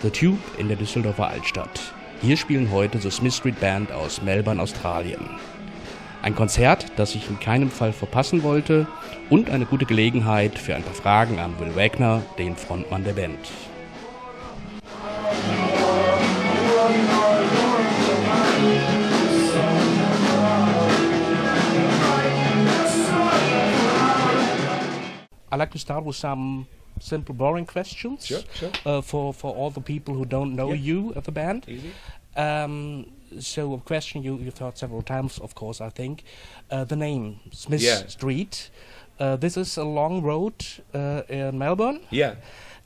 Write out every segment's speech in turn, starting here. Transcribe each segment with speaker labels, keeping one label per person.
Speaker 1: The Tube in der Düsseldorfer Altstadt. Hier spielen heute The Smith Street Band aus Melbourne, Australien. Ein Konzert, das ich in keinem Fall verpassen wollte und eine gute Gelegenheit für ein paar Fragen an Wil Wagner, den Frontmann der Band. I'd like to start with some simple, boring questions.
Speaker 2: Sure.
Speaker 1: For all the people who don't know you at the band.
Speaker 2: Easy.
Speaker 1: So a question you've heard several times, of course, I think. The name, Smith Street. This is a long road in Melbourne.
Speaker 2: Yeah.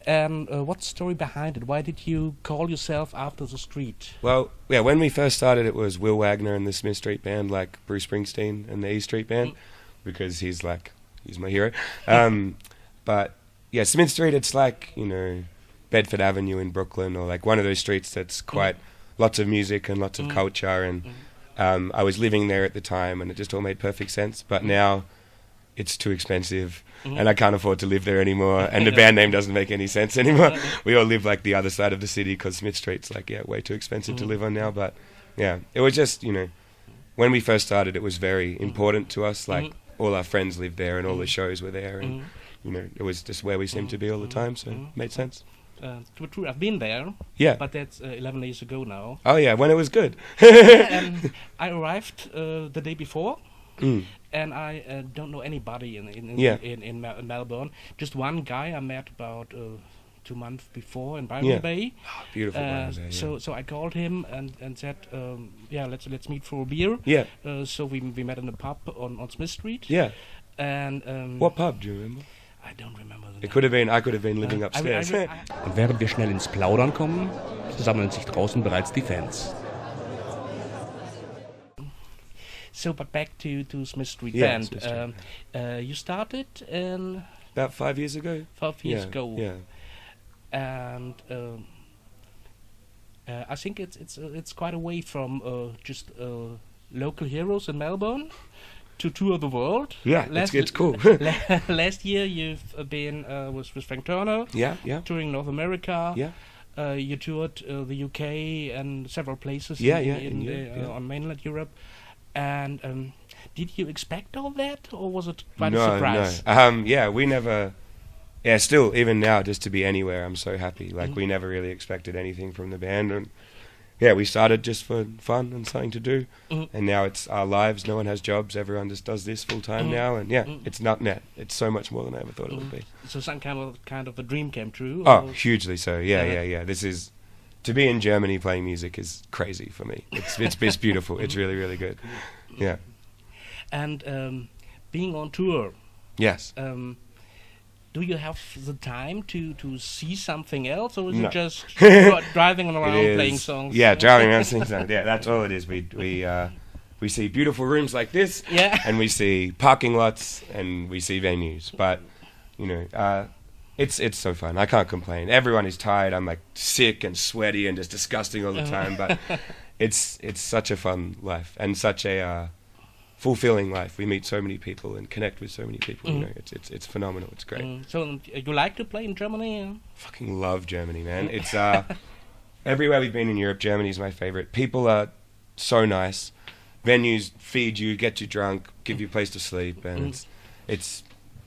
Speaker 1: And what's the story behind it? Why did you call yourself after the street?
Speaker 2: Well, yeah, when we first started, it was Wil Wagner and the Smith Street Band, like Bruce Springsteen and the E Street Band, because he's my hero. But yeah, Smith Street, it's like, Bedford Avenue in Brooklyn, or like one of those streets that's quite lots of music and lots of culture. And I was living there at the time, and it just all made perfect sense. But now it's too expensive, and I can't afford to live there anymore. And the band name doesn't make any sense anymore. We all live like the other side of the city because Smith Street's way too expensive to live on now. But yeah, it was just, when we first started, it was very important to us. Like all our friends lived there, and all the shows were there, and it was just where we seemed to be all the time. So it made sense.
Speaker 1: True, I've been there.
Speaker 2: Yeah.
Speaker 1: But that's 11 days ago now.
Speaker 2: Oh yeah, when it was good.
Speaker 1: And I arrived the day before, and I don't know anybody in Melbourne. Just one guy I met about 2 months before in Byron Bay.
Speaker 2: Oh, beautiful Byron Bay. Yeah.
Speaker 1: So I called him and said, let's meet for a beer.
Speaker 2: Yeah.
Speaker 1: So we met in a pub on Smith Street.
Speaker 2: Yeah.
Speaker 1: And
Speaker 2: what pub do you remember?
Speaker 1: I don't remember the name.
Speaker 2: It could have been. I could have been living upstairs.
Speaker 1: Und während wir schnell ins Plaudern kommen, sammeln sich draußen bereits die Fans. So, but back to Smith Street Band.
Speaker 2: Smith Street.
Speaker 1: You started in
Speaker 2: About 5 years ago.
Speaker 1: 5 years ago.
Speaker 2: Yeah.
Speaker 1: And I think it's quite away from just local heroes in Melbourne to tour the world.
Speaker 2: Yeah, it's cool.
Speaker 1: Last year you've been with Frank Turner.
Speaker 2: Yeah.
Speaker 1: Touring North America.
Speaker 2: Yeah.
Speaker 1: You toured the UK and several places
Speaker 2: in Europe,
Speaker 1: on mainland Europe. And did you expect all that, or was it quite a surprise?
Speaker 2: No. We never. Yeah, still, even now, just to be anywhere, I'm so happy. Like, we never really expected anything from the band. And yeah, we started just for fun and something to do. And now it's our lives. No one has jobs. Everyone just does this full time now. And yeah, it's not net. It's so much more than I ever thought it would be.
Speaker 1: So some kind of a dream came true?
Speaker 2: Oh, hugely so. Yeah. This is... To be in Germany playing music is crazy for me. It's beautiful. It's really, really good. Yeah.
Speaker 1: And being on tour...
Speaker 2: Yes.
Speaker 1: Do you have the time to see something else, or is
Speaker 2: No.
Speaker 1: it just driving around playing songs?
Speaker 2: Yeah, driving around singing songs. Yeah, that's all it is. We see beautiful rooms like this, and we see parking lots, and we see venues. But it's so fun. I can't complain. Everyone is tired. I'm like sick and sweaty and just disgusting all the time. But it's such a fun life and such a fulfilling life. We meet so many people and connect with so many people. It's phenomenal. It's great.
Speaker 1: So you like to play in Germany?
Speaker 2: Fucking love Germany, man. It's everywhere we've been in Europe, Germany's my favorite. People are so nice. Venues feed you, get you drunk, give you a place to sleep, and it's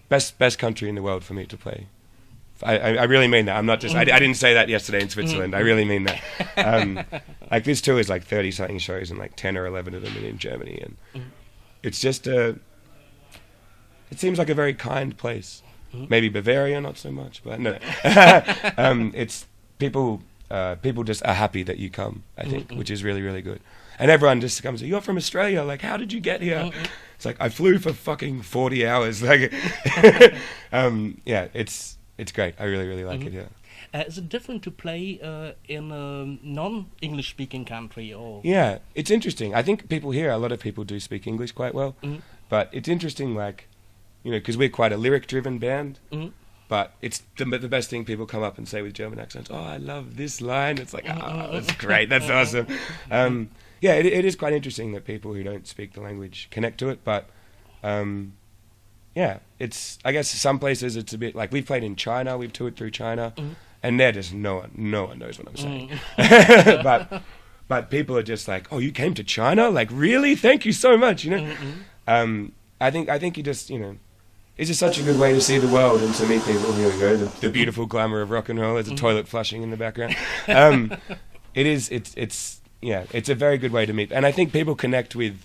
Speaker 2: best country in the world for me to play. I really mean that. I'm not just. I didn't say that yesterday in Switzerland. I really mean that. Like this tour is like 30 something shows, and like 10 or 11 of them are in Germany, and it's just it seems like a very kind place. Maybe Bavaria, not so much, but no. It's people just are happy that you come, I think, which is really, really good. And everyone just comes, you're from Australia, like, how did you get here? It's like, I flew for fucking 40 hours. Like, it's great. I really, really like it, yeah.
Speaker 1: Is it different to play in a non-English speaking country? Or?
Speaker 2: Yeah, it's interesting. I think people here, a lot of people do speak English quite well. But it's interesting, like, because we're quite a lyric-driven band. But it's the best thing people come up and say with German accents. Oh, I love this line. It's like, that's great. That's awesome. Yeah, it is quite interesting that people who don't speak the language connect to it. But yeah, I guess some places it's a bit like we've played in China. We've toured through China, and they're just no one knows what I'm saying. But people are just like, oh, you came to China? Like, really? Thank you so much, you know? I think you just, you know, it's just such a good way to see the world and to meet people. Here we go, the beautiful glamour of rock and roll. There's a toilet flushing in the background. It's a very good way to meet. And I think people connect with,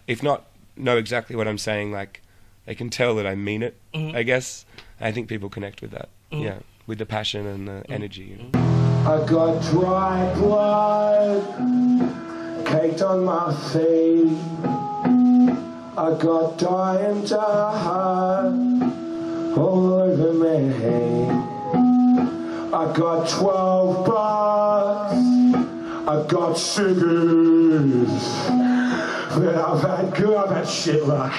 Speaker 2: if not know exactly what I'm saying, like, they can tell that I mean it, I guess. I think people connect with that, with the passion and the energy, you know?
Speaker 3: I got dry blood caked on my feet. I got dying heart all over me. I got 12 bucks. I got sugars. But I've had shit luck.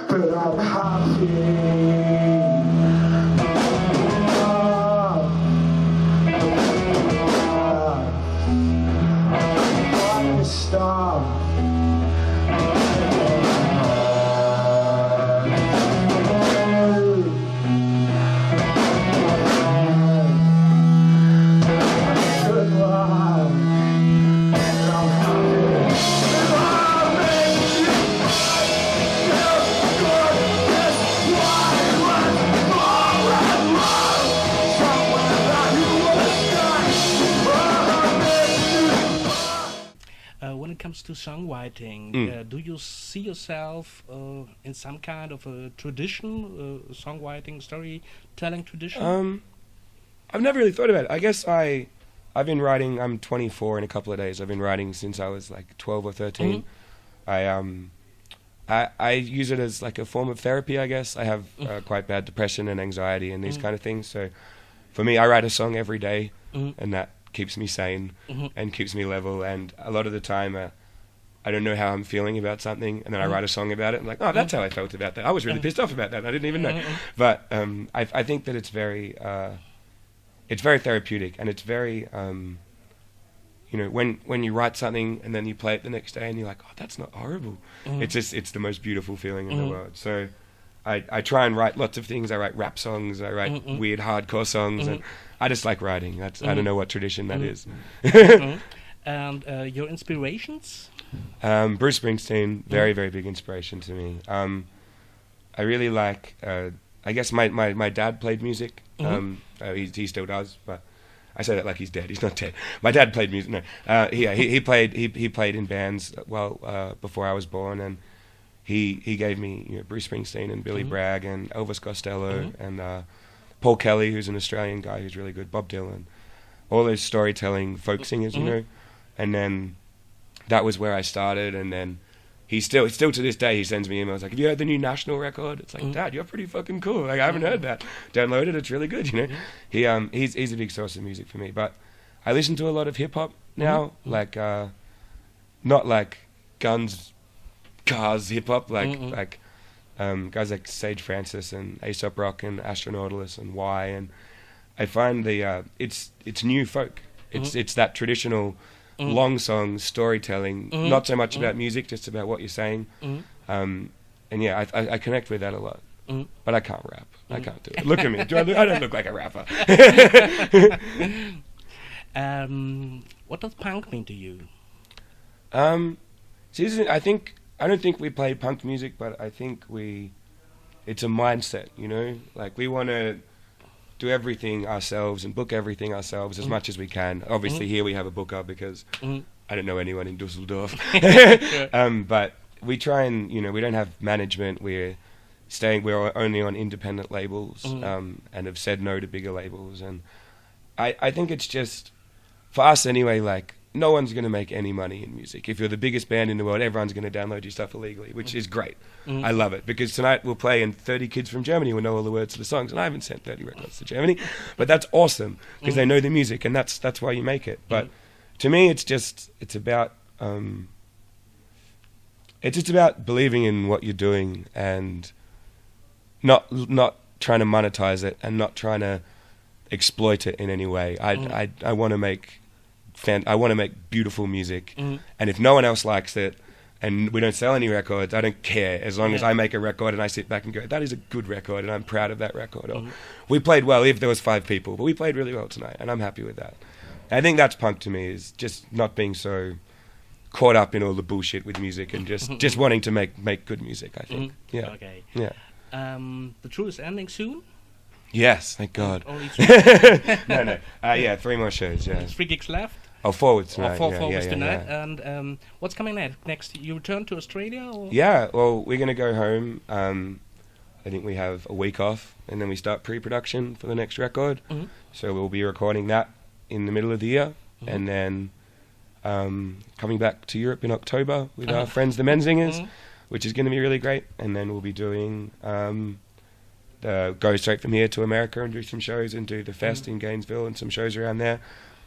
Speaker 3: But I'm happy. Star.
Speaker 1: When it comes to songwriting, do you see yourself in some kind of a tradition, songwriting, storytelling tradition?
Speaker 2: I've never really thought about it. I guess I've been writing. I'm 24 in a couple of days. I've been writing since I was like 12 or 13. I use it as like a form of therapy, I guess. I have quite bad depression and anxiety and these kind of things. So for me, I write a song every day, and that keeps me sane and keeps me level. And a lot of the time, I don't know how I'm feeling about something, and then I write a song about it. I'm like, oh, that's how I felt about that. I was really pissed off about that, and I didn't even know. But I think that it's very therapeutic, and it's very, you know, when you write something and then you play it the next day and you're like, oh, that's not horrible. It's the most beautiful feeling in the world. So I try and write lots of things. I write rap songs. I write weird hardcore songs, and I just like writing. I don't know what tradition that is.
Speaker 1: And your inspirations?
Speaker 2: Bruce Springsteen, very, very big inspiration to me. I really like, I guess my dad played music. He still does, but I say that like he's dead. He's not dead. My dad played music. No, he played in bands before I was born, and he gave me, you know, Bruce Springsteen and Billy Bragg and Elvis Costello and Paul Kelly, who's an Australian guy who's really good, Bob Dylan, all those storytelling folk singers, you know. And then that was where I started, and then he's still to this day, he sends me emails like, have you heard the new National record? It's like, Dad, you're pretty fucking cool. Like, I haven't heard that. Download it, it's really good, you know. He's a big source of music for me. But I listen to a lot of hip hop now, like not like Guns, Cars hip hop, like guys like Sage Francis and Aesop Rock and Astronautilus and Y, and I find it's new folk. It's that traditional long song storytelling, not so much about music, just about what you're saying. And yeah, I connect with that a lot. But I can't rap. I can't do it. Look at me. I don't look like a rapper.
Speaker 1: What does punk mean to you?
Speaker 2: See, I don't think we play punk music, but I think it's a mindset, you know? Like, we want to do everything ourselves and book everything ourselves as much as we can. Obviously, here we have a booker because I don't know anyone in Dusseldorf. But we try and, you know, we don't have management. We're only on independent labels and have said no to bigger labels. And I think it's just, for us anyway, like, no one's going to make any money in music. If you're the biggest band in the world, everyone's going to download your stuff illegally, which is great. I love it, because tonight we'll play and 30 kids from Germany will know all the words to the songs, and I haven't sent 30 records to Germany, but that's awesome, because they know the music, and that's why you make it. But to me, it's about believing in what you're doing and not trying to monetize it and not trying to exploit it in any way. I want to make beautiful music, and if no one else likes it, and we don't sell any records, I don't care, as long as I make a record and I sit back and go, that is a good record and I'm proud of that record. Or, we played well if there was 5 people, but we played really well tonight and I'm happy with that. I think that's punk to me, is just not being so caught up in all the bullshit with music and just wanting to make good music, I think. Yeah.
Speaker 1: Okay.
Speaker 2: Yeah.
Speaker 1: The tour is ending soon?
Speaker 2: Yes, thank God.
Speaker 1: Only 3?
Speaker 2: No. 3 more shows, yeah.
Speaker 1: 3 gigs left?
Speaker 2: Oh, forwards tonight.
Speaker 1: Four forwards tonight. And what's coming next? You return to Australia? Or?
Speaker 2: Yeah, well, we're going to go home. I think we have a week off, and then we start pre-production for the next record. So we'll be recording that in the middle of the year, and then coming back to Europe in October with our friends the Menzingers, which is going to be really great. And then we'll be doing go straight from here to America and do some shows and do the fest in Gainesville and some shows around there.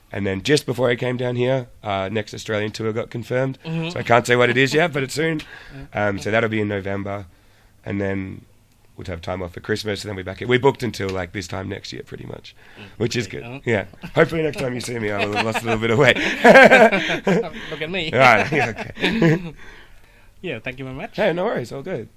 Speaker 2: And then just before I came down here, next Australian tour got confirmed. So I can't say what it is yet, but it's soon. So that'll be in November. And then we'll have time off for Christmas, and then we're back here. We booked until like this time next year, pretty much, which is good. Yeah. Hopefully next time you see me, I'll have lost a little bit of weight.
Speaker 1: Look at me.
Speaker 2: All right. Yeah, okay.
Speaker 1: Yeah, thank you very much.
Speaker 2: Hey, no worries. All good.